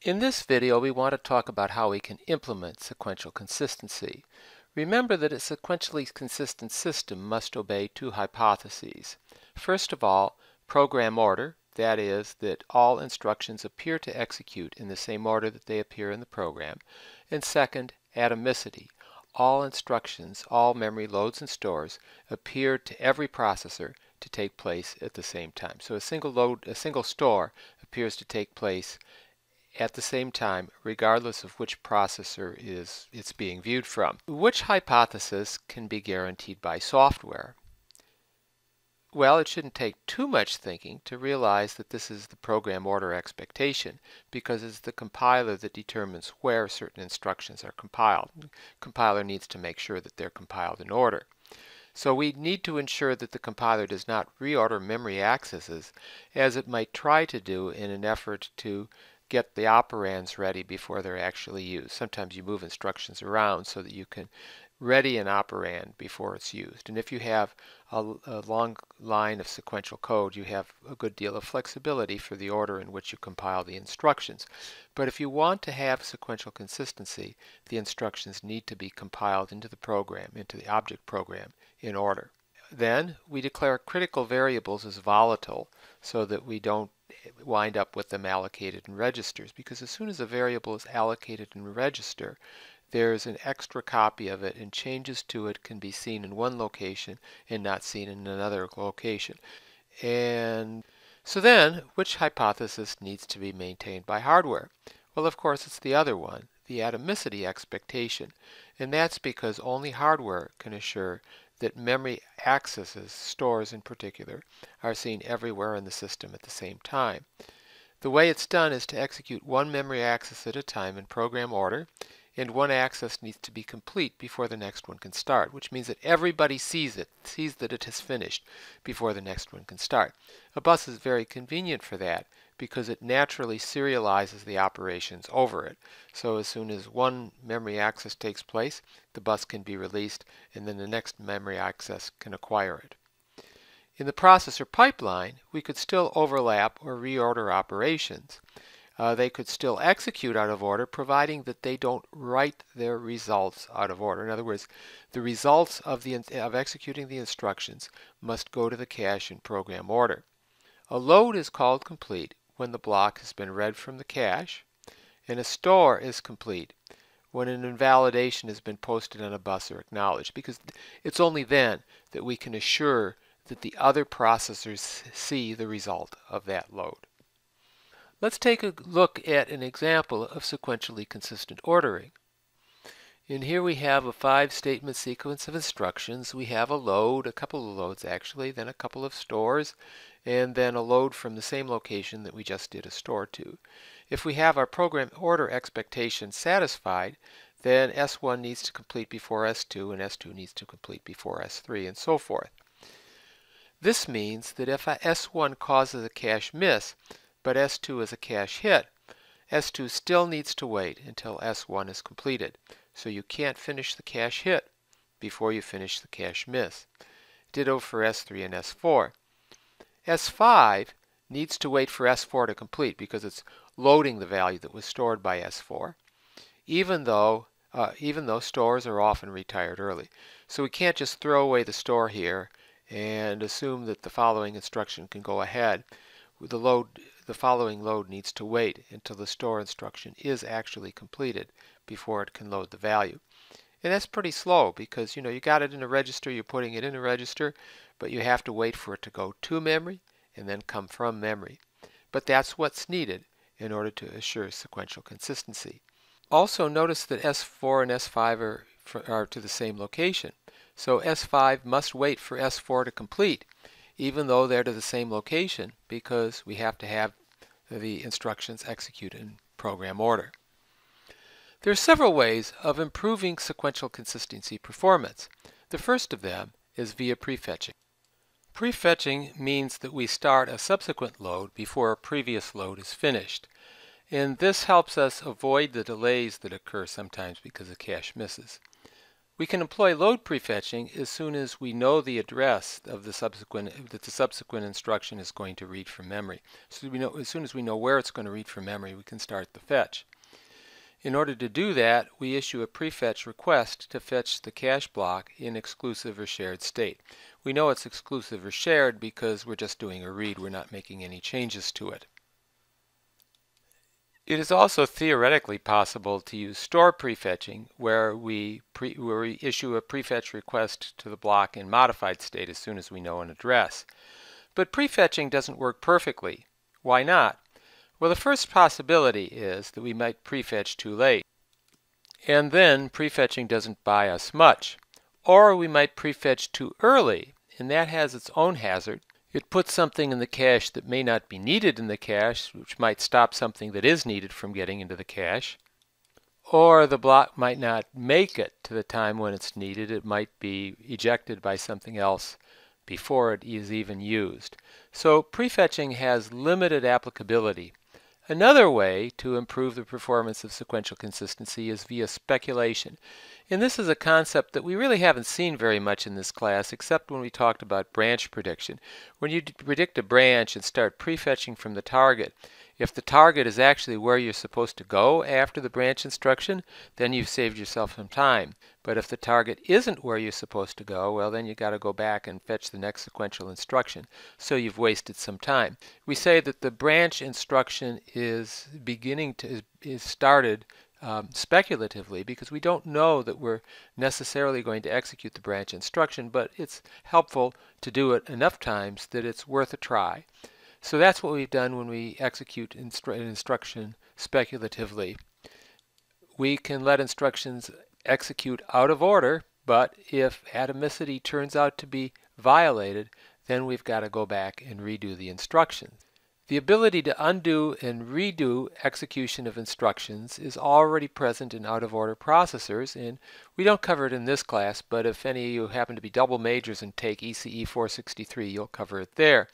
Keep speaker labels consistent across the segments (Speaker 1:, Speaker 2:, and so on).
Speaker 1: In this video, we want to talk about how we can implement sequential consistency. Remember that a sequentially consistent system must obey two hypotheses. First of all, program order, that is, that all instructions appear to execute in the same order that they appear in the program. And second, atomicity. All instructions, all memory loads and stores appear to every processor to take place at the same time. So a single store appears to take place at the same time, regardless of which processor it's being viewed from. Which hypothesis can be guaranteed by software? Well, it shouldn't take too much thinking to realize that this is the program order expectation, because it's the compiler that determines where certain instructions are compiled. The compiler needs to make sure that they're compiled in order. So we need to ensure that the compiler does not reorder memory accesses as it might try to do in an effort to get the operands ready before they're actually used. Sometimes you move instructions around so that you can ready an operand before it's used. And if you have a long line of sequential code, you have a good deal of flexibility for the order in which you compile the instructions. But if you want to have sequential consistency, the instructions need to be compiled into the program, into the object program, in order. Then we declare critical variables as volatile so that we don't wind up with them allocated in registers, because as soon as a variable is allocated in a register, there's an extra copy of it, and changes to it can be seen in one location and not seen in another location. And so then, which hypothesis needs to be maintained by hardware? Well, of course, it's the other one, the atomicity expectation. And that's because only hardware can assure that memory accesses, stores in particular, are seen everywhere in the system at the same time. The way it's done is to execute one memory access at a time in program order, and one access needs to be complete before the next one can start, which means that everybody sees that it has finished before the next one can start. A bus is very convenient for that because it naturally serializes the operations over it. So as soon as one memory access takes place, the bus can be released, and then the next memory access can acquire it. In the processor pipeline, we could still overlap or reorder operations. They could still execute out of order, providing that they don't write their results out of order. In other words, the results of executing the instructions must go to the cache in program order. A load is called complete when the block has been read from the cache, and a store is complete when an invalidation has been posted on a bus or acknowledged, because it's only then that we can assure that the other processors see the result of that load. Let's take a look at an example of sequentially consistent ordering. And here we have a 5-statement sequence of instructions. We have a load, a couple of loads actually, then a couple of stores, and then a load from the same location that we just did a store to. If we have our program order expectation satisfied, then S1 needs to complete before S2, and S2 needs to complete before S3, and so forth. This means that if S1 causes a cache miss, but S2 is a cache hit, S2 still needs to wait until S1 is completed. So you can't finish the cache hit before you finish the cache miss. Ditto for S3 and S4. S5 needs to wait for S4 to complete because it's loading the value that was stored by S4, even though stores are often retired early. So we can't just throw away the store here and assume that the following instruction can go ahead. The following load needs to wait until the store instruction is actually completed before it can load the value. And that's pretty slow because you got it in a register, you're putting it in a register, but you have to wait for it to go to memory and then come from memory. But that's what's needed in order to assure sequential consistency. Also notice that S4 and S5 are to the same location. So S5 must wait for S4 to complete, even though they're to the same location, because we have to have the instructions executed in program order. There are several ways of improving sequential consistency performance. The first of them is via prefetching. Prefetching means that we start a subsequent load before a previous load is finished. And this helps us avoid the delays that occur sometimes because of cache misses. We can employ load prefetching as soon as we know the address of the subsequent instruction is going to read from memory. So as soon as we know where it's going to read from memory, we can start the fetch. In order to do that, we issue a prefetch request to fetch the cache block in exclusive or shared state. We know it's exclusive or shared because we're just doing a read. We're not making any changes to it. It is also theoretically possible to use store prefetching, where we issue a prefetch request to the block in modified state as soon as we know an address. But prefetching doesn't work perfectly. Why not? Well, the first possibility is that we might prefetch too late, and then prefetching doesn't buy us much. Or we might prefetch too early, and that has its own hazard. It puts something in the cache that may not be needed in the cache, which might stop something that is needed from getting into the cache. Or the block might not make it to the time when it's needed. It might be ejected by something else before it is even used. So prefetching has limited applicability. Another way to improve the performance of sequential consistency is via speculation. And this is a concept that we really haven't seen very much in this class, except when we talked about branch prediction. When you predict a branch and start prefetching from the target, if the target is actually where you're supposed to go after the branch instruction, then you've saved yourself some time. But if the target isn't where you're supposed to go, well, then you got to go back and fetch the next sequential instruction. So you've wasted some time. We say that the branch instruction is started speculatively because we don't know that we're necessarily going to execute the branch instruction, but it's helpful to do it enough times that it's worth a try. So that's what we've done when we execute an instruction speculatively. We can let instructions execute out of order, but if atomicity turns out to be violated, then we've got to go back and redo the instructions. The ability to undo and redo execution of instructions is already present in out-of-order processors, and we don't cover it in this class, but if any of you happen to be double majors and take ECE 463, you'll cover it there.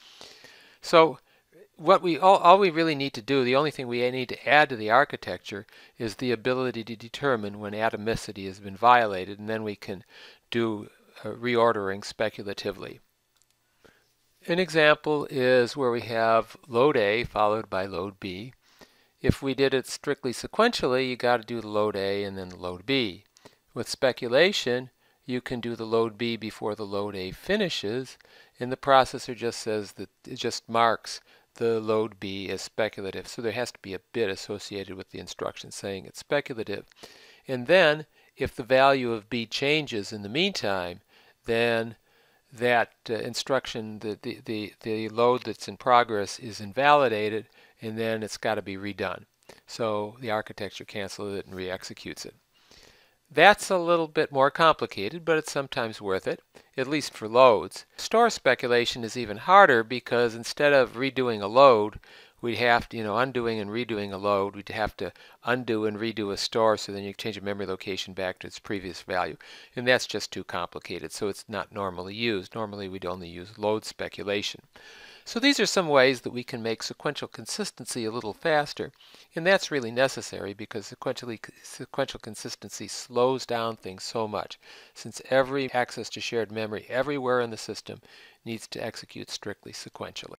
Speaker 1: So all we really need to do, the only thing we need to add to the architecture is the ability to determine when atomicity has been violated, and then we can do reordering speculatively. An example is where we have load A followed by load B. If we did it strictly sequentially, you got to do the load A and then the load B. With speculation, you can do the load B before the load A finishes, and the processor just says that it just marks the load B as speculative. So there has to be a bit associated with the instruction saying it's speculative. And then if the value of B changes in the meantime, then that instruction, the load that's in progress is invalidated, and then it's got to be redone. So the architecture cancels it and re-executes it. That's a little bit more complicated, but it's sometimes worth it, at least for loads. Store speculation is even harder because instead of redoing a load, we'd have to, undoing and redoing a load, we'd have to undo and redo a store, so then you change a memory location back to its previous value. And that's just too complicated, so it's not normally used. Normally we'd only use load speculation. So these are some ways that we can make sequential consistency a little faster, and that's really necessary because sequential consistency slows down things so much, since every access to shared memory everywhere in the system needs to execute strictly sequentially.